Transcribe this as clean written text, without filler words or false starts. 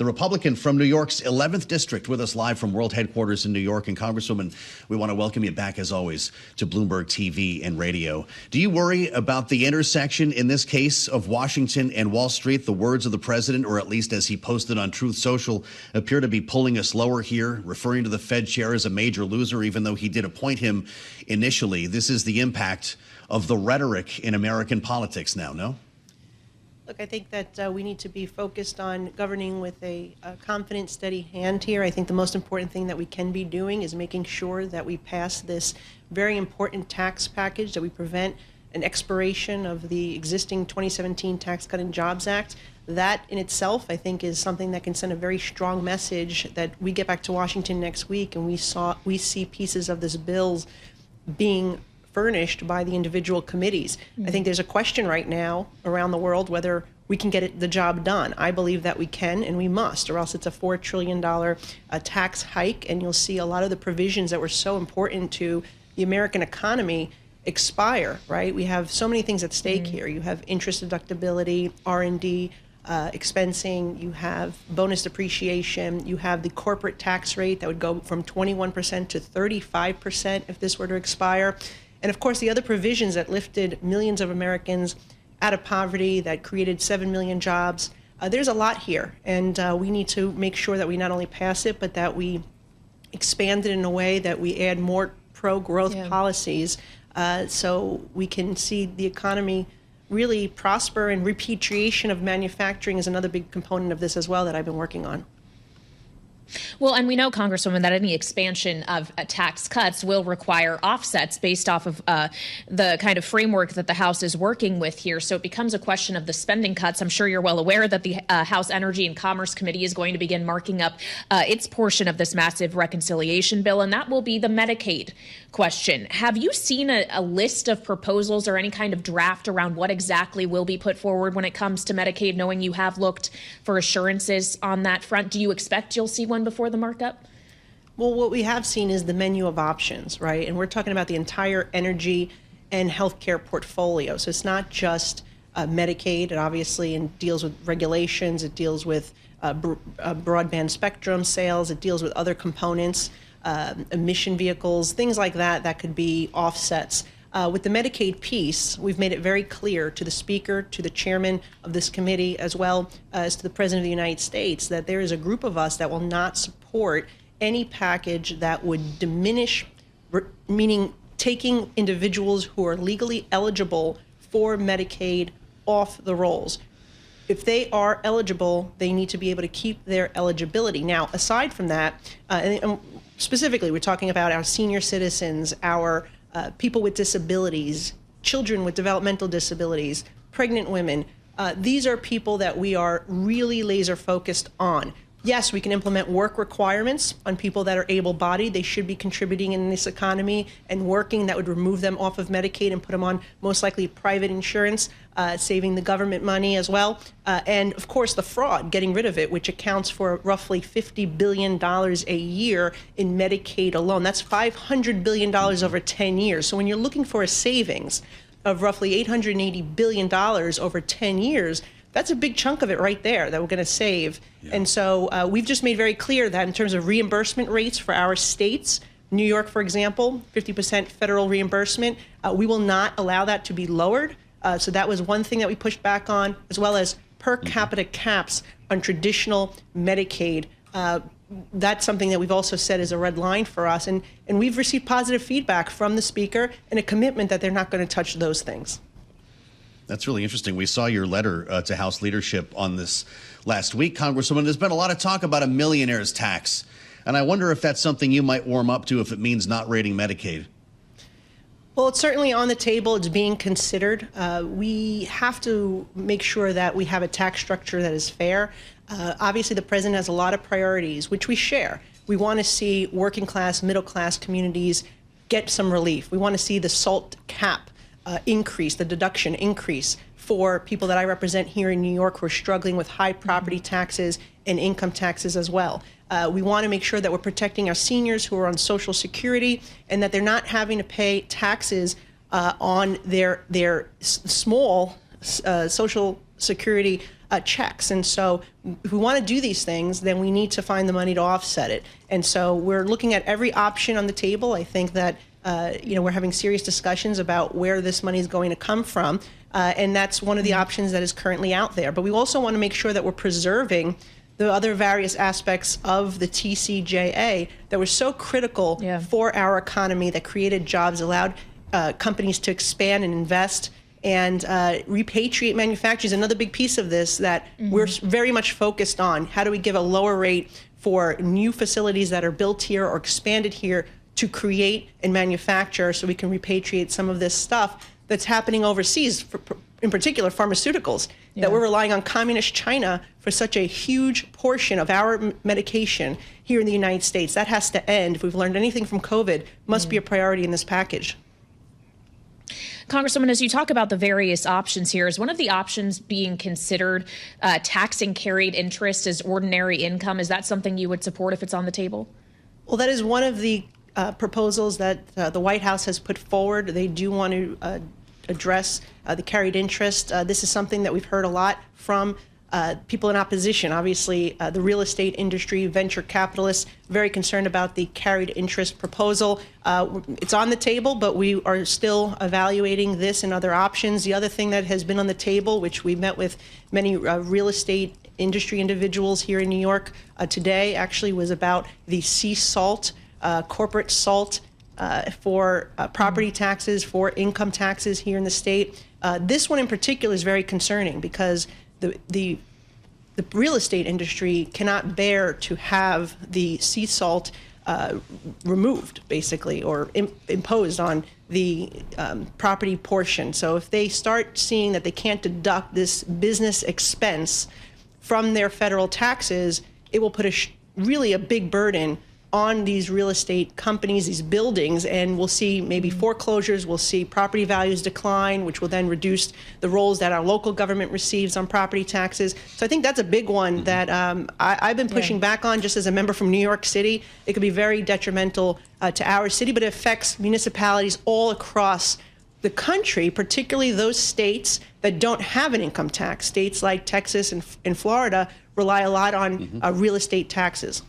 The Republican from New York's 11th District, with us live from World Headquarters in New York. And Congresswoman, we want to welcome you back, as always, to Bloomberg TV and radio. Do you worry about the intersection in this case of Washington and Wall Street? The words of the president, or at least as he posted on Truth Social, appear to be pulling us lower here, referring to the Fed chair as a major loser, even though he did appoint him initially. This is the impact of the rhetoric in American politics now, no? Look, I think that we need to be focused on governing with a confident, steady hand here. I think the most important thing that we can be doing is making sure that we pass this very important tax package, that we prevent an expiration of the existing 2017 Tax Cut and Jobs Act. That in itself, I think, is something that can send a very strong message that we get back to Washington next week and we see pieces of this bill being furnished by the individual committees. I think there's a question right now around the world whether we can get the job done. I believe that we can and we must, or else it's a $4 trillion tax hike, and you'll see a lot of the provisions that were so important to the American economy expire, right? We have so many things at stake here. You have interest deductibility, R&D, expensing, you have bonus depreciation, you have the corporate tax rate that would go from 21% to 35% if this were to expire. And of course, the other provisions that lifted millions of Americans out of poverty, that created 7 million jobs. There's a lot here, and we need to make sure that we not only pass it, but that we expand it in a way that we add more pro-growth policies so we can see the economy really prosper, and repatriation of manufacturing is another big component of this as well that I've been working on. Well, and we know, Congresswoman, that any expansion of tax cuts will require offsets based off of the kind of framework that the House is working with here. So it becomes a question of the spending cuts. I'm sure you're well aware that the House Energy and Commerce Committee is going to begin marking up its portion of this massive reconciliation bill, and that will be the Medicaid question. Have you seen a list of proposals or any kind of draft around what exactly will be put forward when it comes to Medicaid, knowing you have looked for assurances on that front? Do you expect you'll see one before the markup? Well, what we have seen is the menu of options, right? And we're talking about the entire energy and healthcare portfolio. So it's not just Medicaid. It obviously deals with regulations. It deals with broadband spectrum sales. It deals with other components, emission vehicles, things like that, that could be offsets. With the Medicaid piece, we've made it very clear to the Speaker, to the chairman of this committee, as well as to the President of the United States, that there is a group of us that will not support any package that would diminish, meaning taking individuals who are legally eligible for Medicaid off the rolls. If they are eligible, they need to be able to keep their eligibility. Now, aside from that, and specifically, we're talking about our senior citizens, our people with disabilities, children with developmental disabilities, pregnant women. These are people that we are really laser focused on. Yes, we can implement work requirements on people that are able-bodied. They should be contributing in this economy and working. That would remove them off of Medicaid and put them on most likely private insurance, saving the government money as well. And of course, the fraud, getting rid of it, which accounts for roughly $50 billion a year in Medicaid alone. That's $500 billion over 10 years. So when you're looking for a savings of roughly $880 billion over 10 years, that's a big chunk of it right there that we're going to save. Yeah. And so we've just made very clear that in terms of reimbursement rates for our states, New York, for example, 50% federal reimbursement, we will not allow that to be lowered. So that was one thing that we pushed back on, as well as per capita caps on traditional Medicaid. That's something that we've also said is a red line for us. And we've received positive feedback from the Speaker and a commitment that they're not going to touch those things. That's really interesting. We saw your letter to House leadership on this last week, Congresswoman. There's been a lot of talk about a millionaire's tax, and I wonder if that's something you might warm up to if it means not rating Medicaid. Well, it's certainly on the table. It's being considered. We have to make sure that we have a tax structure that is fair. Obviously, the president has a lot of priorities, which we share. We want to see working class, middle class communities get some relief. We want to see the SALT cap increase, the deduction increase for people that I represent here in New York who are struggling with high property taxes and income taxes as well. We want to make sure that we're protecting our seniors who are on Social Security and that they're not having to pay taxes on their small Social security checks. And so if we want to do these things, then we need to find the money to offset it. And so we're looking at every option on the table. I think that we're having serious discussions about where this money is going to come from. And that's one of the options that is currently out there. But we also want to make sure that we're preserving the other various aspects of the TCJA that were so critical for our economy, that created jobs, allowed companies to expand and invest, and repatriate manufacturers. Another big piece of this that we're very much focused on: how do we give a lower rate for new facilities that are built here or expanded here to create and manufacture, so we can repatriate some of this stuff that's happening overseas, in particular pharmaceuticals, that we're relying on communist China for such a huge portion of our medication here in the United States. That has to end. If we've learned anything from COVID, must be a priority in this package. Congresswoman, as you talk about the various options here, is one of the options being considered taxing carried interest as ordinary income? Is that something you would support if it's on the table? Well, that is one of the proposals that the White House has put forward. They do want to address the carried interest. This is something that we've heard a lot from people in opposition. Obviously, the real estate industry, venture capitalists, very concerned about the carried interest proposal. It's on the table, but we are still evaluating this and other options. The other thing that has been on the table, which we met with many real estate industry individuals here in New York today, actually was about the sea salt, corporate salt, for property taxes, for income taxes here in the state. This one in particular is very concerning because the real estate industry cannot bear to have the sea salt removed, basically, or imposed on the property portion. So if they start seeing that they can't deduct this business expense from their federal taxes, it will put really a big burden on these real estate companies, these buildings, and we'll see maybe foreclosures, we'll see property values decline, which will then reduce the rolls that our local government receives on property taxes. So I think that's a big one that I've been pushing back on just as a member from New York City. It could be very detrimental to our city, but it affects municipalities all across the country, particularly those states that don't have an income tax. States like Texas and Florida rely a lot on real estate taxes.